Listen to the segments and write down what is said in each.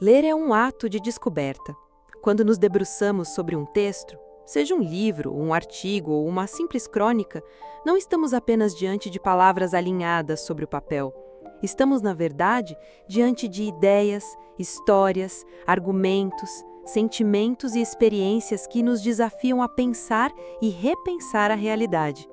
Ler é um ato de descoberta. Quando nos debruçamos sobre um texto, seja um livro, um artigo ou uma simples crônica, não estamos apenas diante de palavras alinhadas sobre o papel. Estamos, na verdade, diante de ideias, histórias, argumentos, sentimentos e experiências que nos desafiam a pensar e repensar a realidade.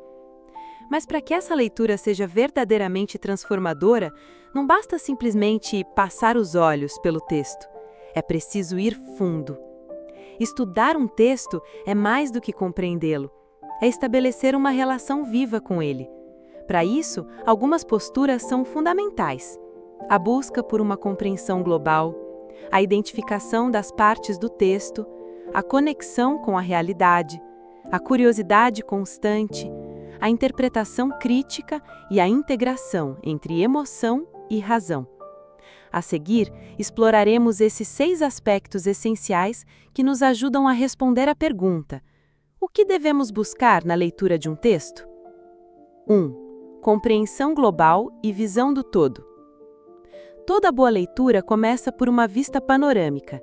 Mas para que essa leitura seja verdadeiramente transformadora, não basta simplesmente passar os olhos pelo texto. É preciso ir fundo. Estudar um texto é mais do que compreendê-lo. É estabelecer uma relação viva com ele. Para isso, algumas posturas são fundamentais. A busca por uma compreensão global, a identificação das partes do texto, a conexão com a realidade, a curiosidade constante, a interpretação crítica e a integração entre emoção e razão. A seguir, exploraremos esses 6 aspectos essenciais que nos ajudam a responder à pergunta: o que devemos buscar na leitura de um texto? 1. Compreensão global e visão do todo. Toda boa leitura começa por uma vista panorâmica.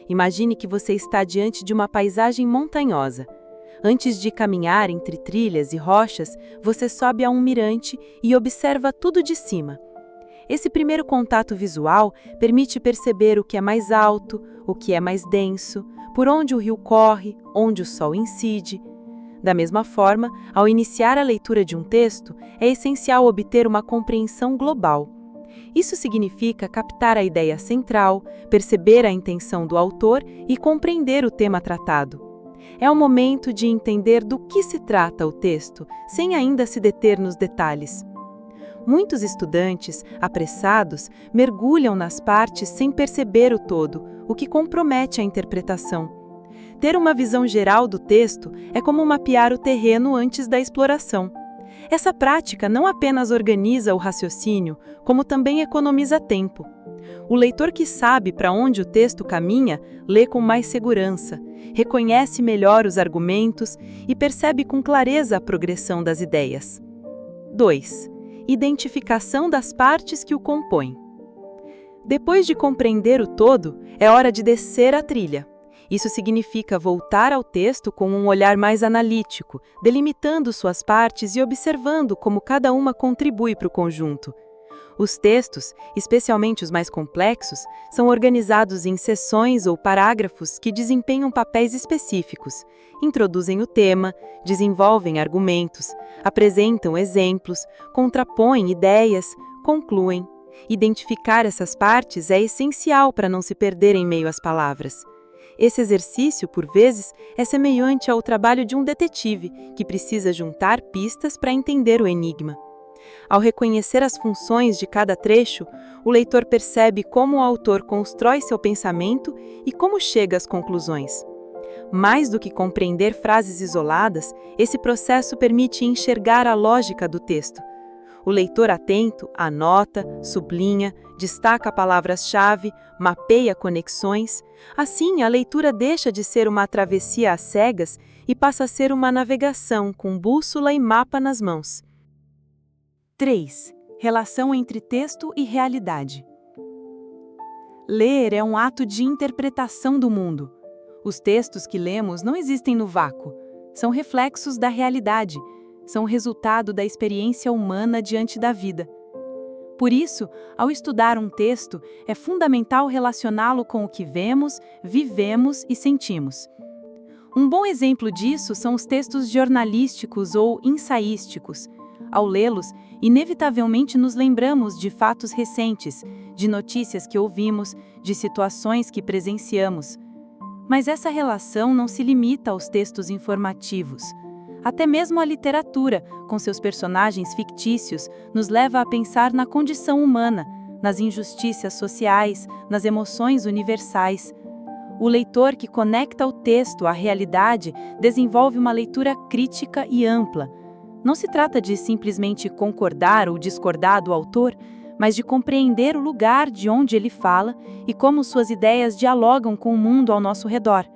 Imagine que você está diante de uma paisagem montanhosa. Antes de caminhar entre trilhas e rochas, você sobe a um mirante e observa tudo de cima. Esse primeiro contato visual permite perceber o que é mais alto, o que é mais denso, por onde o rio corre, onde o sol incide. Da mesma forma, ao iniciar a leitura de um texto, é essencial obter uma compreensão global. Isso significa captar a ideia central, perceber a intenção do autor e compreender o tema tratado. É o momento de entender do que se trata o texto, sem ainda se deter nos detalhes. Muitos estudantes, apressados, mergulham nas partes sem perceber o todo, o que compromete a interpretação. Ter uma visão geral do texto é como mapear o terreno antes da exploração. Essa prática não apenas organiza o raciocínio, como também economiza tempo. O leitor que sabe para onde o texto caminha, lê com mais segurança, reconhece melhor os argumentos e percebe com clareza a progressão das ideias. 2. Identificação das partes que o compõem. Depois de compreender o todo, é hora de descer a trilha. Isso significa voltar ao texto com um olhar mais analítico, delimitando suas partes e observando como cada uma contribui para o conjunto. Os textos, especialmente os mais complexos, são organizados em seções ou parágrafos que desempenham papéis específicos, introduzem o tema, desenvolvem argumentos, apresentam exemplos, contrapõem ideias, concluem. Identificar essas partes é essencial para não se perder em meio às palavras. Esse exercício, por vezes, é semelhante ao trabalho de um detetive, que precisa juntar pistas para entender o enigma. Ao reconhecer as funções de cada trecho, o leitor percebe como o autor constrói seu pensamento e como chega às conclusões. Mais do que compreender frases isoladas, esse processo permite enxergar a lógica do texto. O leitor atento anota, sublinha, destaca palavras-chave, mapeia conexões. Assim, a leitura deixa de ser uma travessia às cegas e passa a ser uma navegação com bússola e mapa nas mãos. 3. Relação entre texto e realidade. Ler é um ato de interpretação do mundo. Os textos que lemos não existem no vácuo. São reflexos da realidade. São resultado da experiência humana diante da vida. Por isso, ao estudar um texto, é fundamental relacioná-lo com o que vemos, vivemos e sentimos. Um bom exemplo disso são os textos jornalísticos ou ensaísticos. Ao lê-los, inevitavelmente nos lembramos de fatos recentes, de notícias que ouvimos, de situações que presenciamos. Mas essa relação não se limita aos textos informativos. Até mesmo a literatura, com seus personagens fictícios, nos leva a pensar na condição humana, nas injustiças sociais, nas emoções universais. O leitor que conecta o texto à realidade desenvolve uma leitura crítica e ampla. Não se trata de simplesmente concordar ou discordar do autor, mas de compreender o lugar de onde ele fala e como suas ideias dialogam com o mundo ao nosso redor.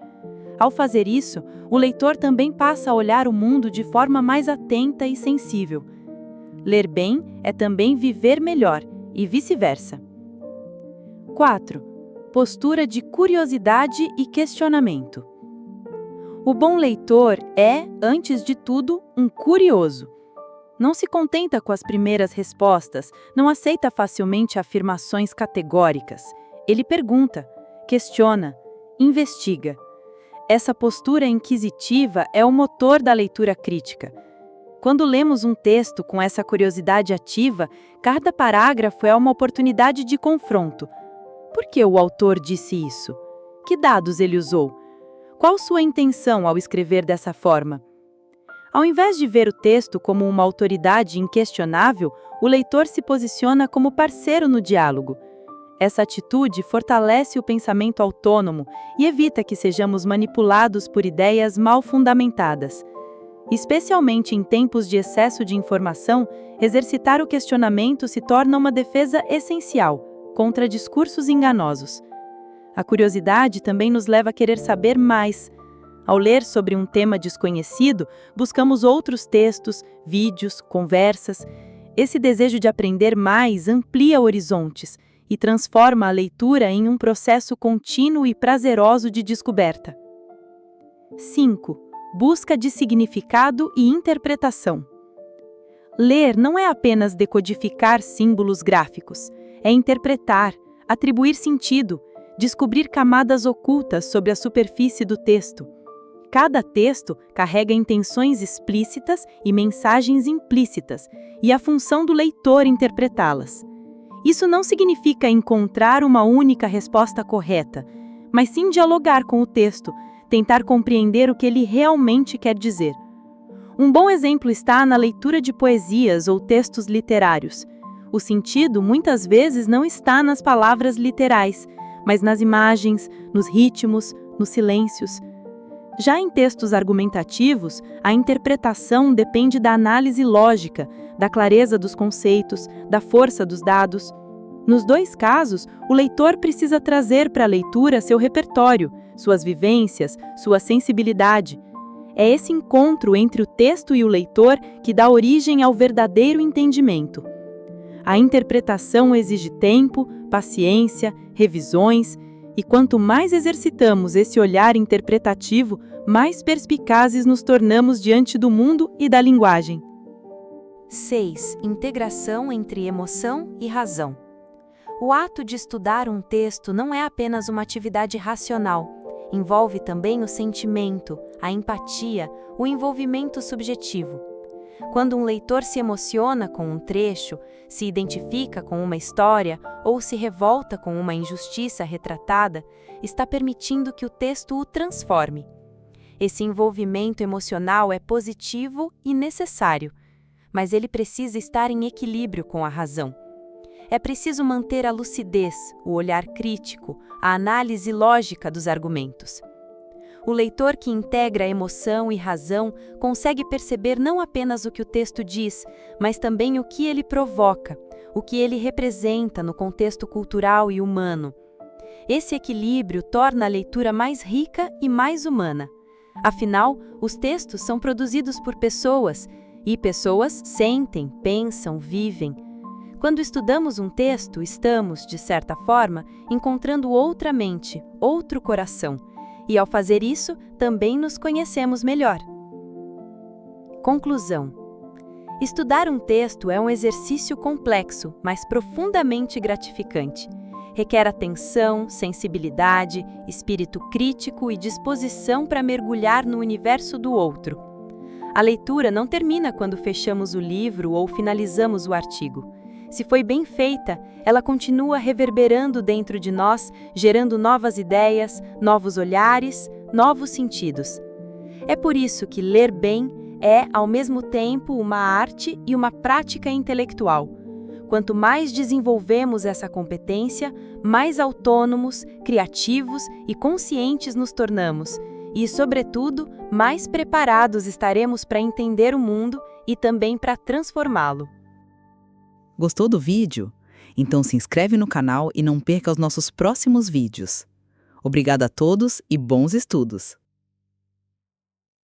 Ao fazer isso, o leitor também passa a olhar o mundo de forma mais atenta e sensível. Ler bem é também viver melhor, e vice-versa. 4. postura de curiosidade e questionamento. O bom leitor é, antes de tudo, um curioso. Não se contenta com as primeiras respostas, não aceita facilmente afirmações categóricas. Ele pergunta, questiona, investiga. Essa postura inquisitiva é o motor da leitura crítica. Quando lemos um texto com essa curiosidade ativa, cada parágrafo é uma oportunidade de confronto. Por que o autor disse isso? Que dados ele usou? Qual sua intenção ao escrever dessa forma? Ao invés de ver o texto como uma autoridade inquestionável, o leitor se posiciona como parceiro no diálogo. Essa atitude fortalece o pensamento autônomo e evita que sejamos manipulados por ideias mal fundamentadas. Especialmente em tempos de excesso de informação, exercitar o questionamento se torna uma defesa essencial contra discursos enganosos. A curiosidade também nos leva a querer saber mais. Ao ler sobre um tema desconhecido, buscamos outros textos, vídeos, conversas. Esse desejo de aprender mais amplia horizontes e transforma a leitura em um processo contínuo e prazeroso de descoberta. 5. Busca de significado e interpretação. Ler não é apenas decodificar símbolos gráficos, é interpretar, atribuir sentido, descobrir camadas ocultas sobre a superfície do texto. Cada texto carrega intenções explícitas e mensagens implícitas, e a função do leitor interpretá-las. Isso não significa encontrar uma única resposta correta, mas sim dialogar com o texto, tentar compreender o que ele realmente quer dizer. Um bom exemplo está na leitura de poesias ou textos literários. O sentido muitas vezes não está nas palavras literais, mas nas imagens, nos ritmos, nos silêncios. Já em textos argumentativos, a interpretação depende da análise lógica, da clareza dos conceitos, da força dos dados. Nos dois casos, o leitor precisa trazer para a leitura seu repertório, suas vivências, sua sensibilidade. É esse encontro entre o texto e o leitor que dá origem ao verdadeiro entendimento. A interpretação exige tempo, paciência, revisões, e quanto mais exercitamos esse olhar interpretativo, mais perspicazes nos tornamos diante do mundo e da linguagem. 6. Integração entre emoção e razão. O ato de estudar um texto não é apenas uma atividade racional, envolve também o sentimento, a empatia, o envolvimento subjetivo. Quando um leitor se emociona com um trecho, se identifica com uma história ou se revolta com uma injustiça retratada, está permitindo que o texto o transforme. Esse envolvimento emocional é positivo e necessário, mas ele precisa estar em equilíbrio com a razão. É preciso manter a lucidez, o olhar crítico, a análise lógica dos argumentos. O leitor que integra emoção e razão consegue perceber não apenas o que o texto diz, mas também o que ele provoca, o que ele representa no contexto cultural e humano. Esse equilíbrio torna a leitura mais rica e mais humana. Afinal, os textos são produzidos por pessoas, e pessoas sentem, pensam, vivem. Quando estudamos um texto, estamos, de certa forma, encontrando outra mente, outro coração. E ao fazer isso, também nos conhecemos melhor. Conclusão. Estudar um texto é um exercício complexo, mas profundamente gratificante. Requer atenção, sensibilidade, espírito crítico e disposição para mergulhar no universo do outro. A leitura não termina quando fechamos o livro ou finalizamos o artigo. Se foi bem feita, ela continua reverberando dentro de nós, gerando novas ideias, novos olhares, novos sentidos. É por isso que ler bem é, ao mesmo tempo, uma arte e uma prática intelectual. Quanto mais desenvolvemos essa competência, mais autônomos, criativos e conscientes nos tornamos. E, sobretudo, mais preparados estaremos para entender o mundo e também para transformá-lo. Gostou do vídeo? Então se inscreve no canal e não perca os nossos próximos vídeos. Obrigada a todos e bons estudos!